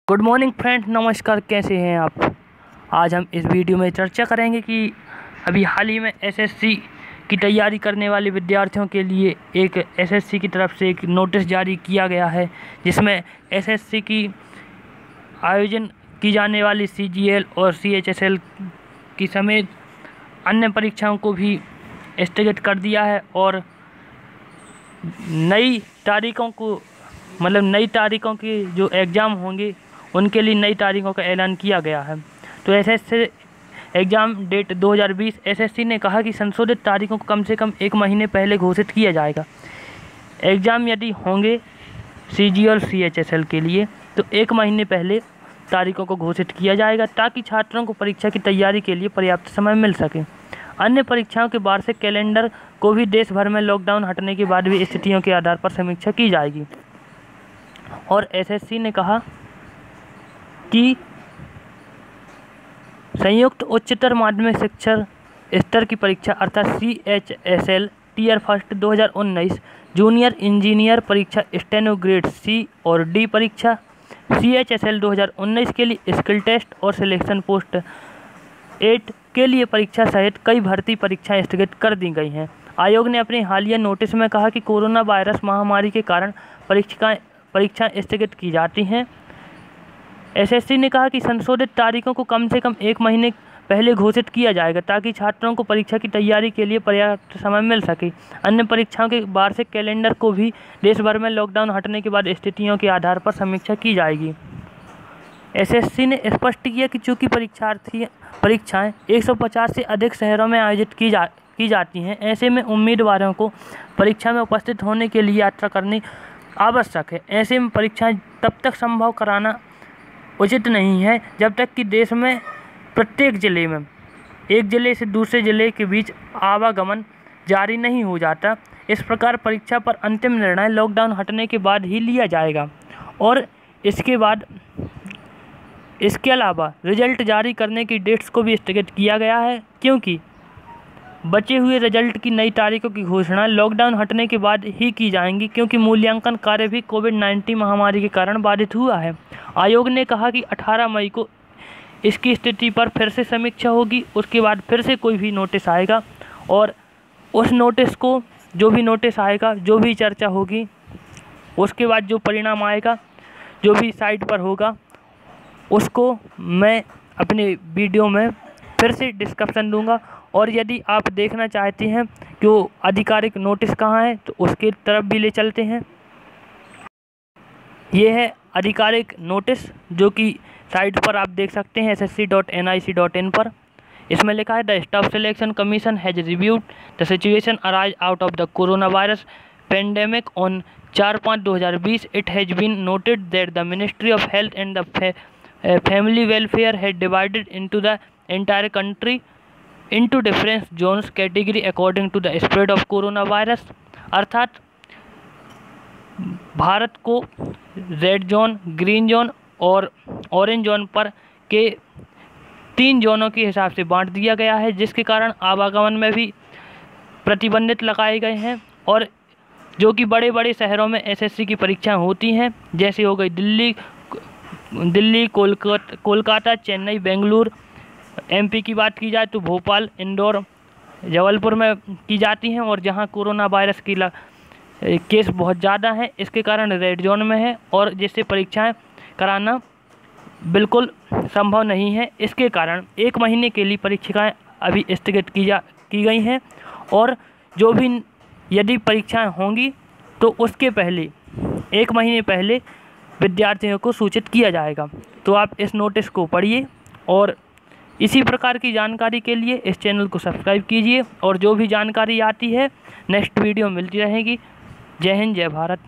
Good morning friends, नमस्कार। कैसे हैं आप। आज हम इस वीडियो में चर्चा करेंगे कि अभी हाल ही में एसएससी की तैयारी करने वाले विद्यार्थियों के लिए एक एसएससी की तरफ से एक नोटिस जारी किया गया है, जिसमें एसएससी की आयोजन की जाने वाली सीजीएल और सीएचएसएल की समेत अन्य परीक्षाओं को भी स्थगित कर दिया है और नई तारीखों की जो एग्ज़ाम होंगे उनके लिए नई तारीखों का ऐलान किया गया है। तो एसएससी एग्ज़ाम डेट 2020 एसएससी ने कहा कि संशोधित तारीखों को कम से कम 1 महीने पहले घोषित किया जाएगा। एग्ज़ाम यदि होंगे सीजी और सीएचएसएल के लिए तो 1 महीने पहले तारीखों को घोषित किया जाएगा, ताकि छात्रों को परीक्षा की तैयारी के लिए पर्याप्त समय मिल सके। अन्य परीक्षाओं के वार्षिक कैलेंडर को भी देश भर में लॉकडाउन हटने के बाद भी स्थितियों के आधार पर समीक्षा की जाएगी। और एसएससी ने कहा कि संयुक्त उच्चतर माध्यमिक शिक्षा स्तर की परीक्षा अर्थात CHSL tier first 2019, junior engineer परीक्षा स्टेनो ग्रेड सी और डी परीक्षा सीएचएसएल 2019 के लिए स्किल टेस्ट और सिलेक्शन पोस्ट 8 के लिए परीक्षा सहित कई भर्ती परीक्षाएं स्थगित कर दी गई हैं। आयोग ने अपने हालिया नोटिस में कहा कि कोरोना वायरस महामारी के कारण परीक्षाएं स्थगित की जाती हैं। एसएससी ने कहा कि संशोधित तारीखों को कम से कम 1 महीने पहले घोषित किया जाएगा, ताकि छात्रों को परीक्षा की तैयारी के लिए पर्याप्त समय मिल सके। अन्य परीक्षाओं के वार्षिक कैलेंडर को भी देश भर में लॉकडाउन हटने के बाद स्थितियों के आधार पर समीक्षा की जाएगी। एसएससी ने स्पष्ट किया कि चूंकि परीक्षाएं 150 से अधिक शहरों में आयोजित की जाती हैं, ऐसे में उम्मीदवारों को परीक्षा में उपस्थित होने के लिए यात्रा करनी आवश्यक है। ऐसे में परीक्षाएं तब तक संभव कराना उचित नहीं है जब तक कि देश में प्रत्येक जिले में एक जिले से दूसरे जिले के बीच आवागमन जारी नहीं हो जाता। इस प्रकार परीक्षा पर अंतिम निर्णय लॉकडाउन हटने के बाद ही लिया जाएगा और इसके अलावा रिजल्ट जारी करने की डेट्स को भी स्थगित किया गया है, क्योंकि बचे हुए रिजल्ट की नई तारीखों की घोषणा लॉकडाउन हटने के बाद ही की जाएंगी, क्योंकि मूल्यांकन कार्य भी कोविड-19 महामारी के कारण बाधित हुआ है। आयोग ने कहा कि 18 मई को इसकी स्थिति पर फिर से समीक्षा होगी। उसके बाद फिर से कोई भी नोटिस आएगा और उस नोटिस को जो भी चर्चा होगी, उसके बाद जो परिणाम आएगा, जो भी साइट पर होगा, उसको मैं अपने वीडियो में फिर से डिस्क्रिप्शन दूंगा। और यदि आप देखना चाहते हैं कि वो आधिकारिक नोटिस कहाँ है तो उसके तरफ भी ले चलते हैं। ये है आधिकारिक नोटिस, जो कि साइट पर आप देख सकते हैं ssc.nic.in पर। इसमें लिखा है the staff selection commission has reviewed the situation arise out of the corona virus pandemic on 4/5/2020। It has been noted that the ministry of health and the family welfare had divided into the entire country into different zones category according to the spread of corona virus. अर्थात भारत को red zone, green zone और orange zone पर के 3 जोनों के हिसाब से बांट दिया गया है, जिसके कारण आवागमन में भी प्रतिबंधित लगाए गए हैं। और जो कि बड़े बड़े शहरों में एसएससी की परीक्षाएं होती हैं, जैसे हो गई दिल्ली, कोलकाता, चेन्नई, बेंगलुरु। एमपी की बात की जाए तो भोपाल, इंदौर, जबलपुर में की जाती हैं, और जहां कोरोना वायरस की केस बहुत ज़्यादा हैं, इसके कारण रेड जोन में है और जिससे परीक्षाएं कराना बिल्कुल संभव नहीं है। इसके कारण 1 महीने के लिए परीक्षाएं अभी स्थगित की गई हैं और जो भी यदि परीक्षाएं होंगी तो उसके पहले 1 महीने पहले विद्यार्थियों को सूचित किया जाएगा। तो आप इस नोटिस को पढ़िए और इसी प्रकार की जानकारी के लिए इस चैनल को सब्सक्राइब कीजिए, और जो भी जानकारी आती है नेक्स्ट वीडियो मिलती रहेगी। जय हिंद, जय भारत।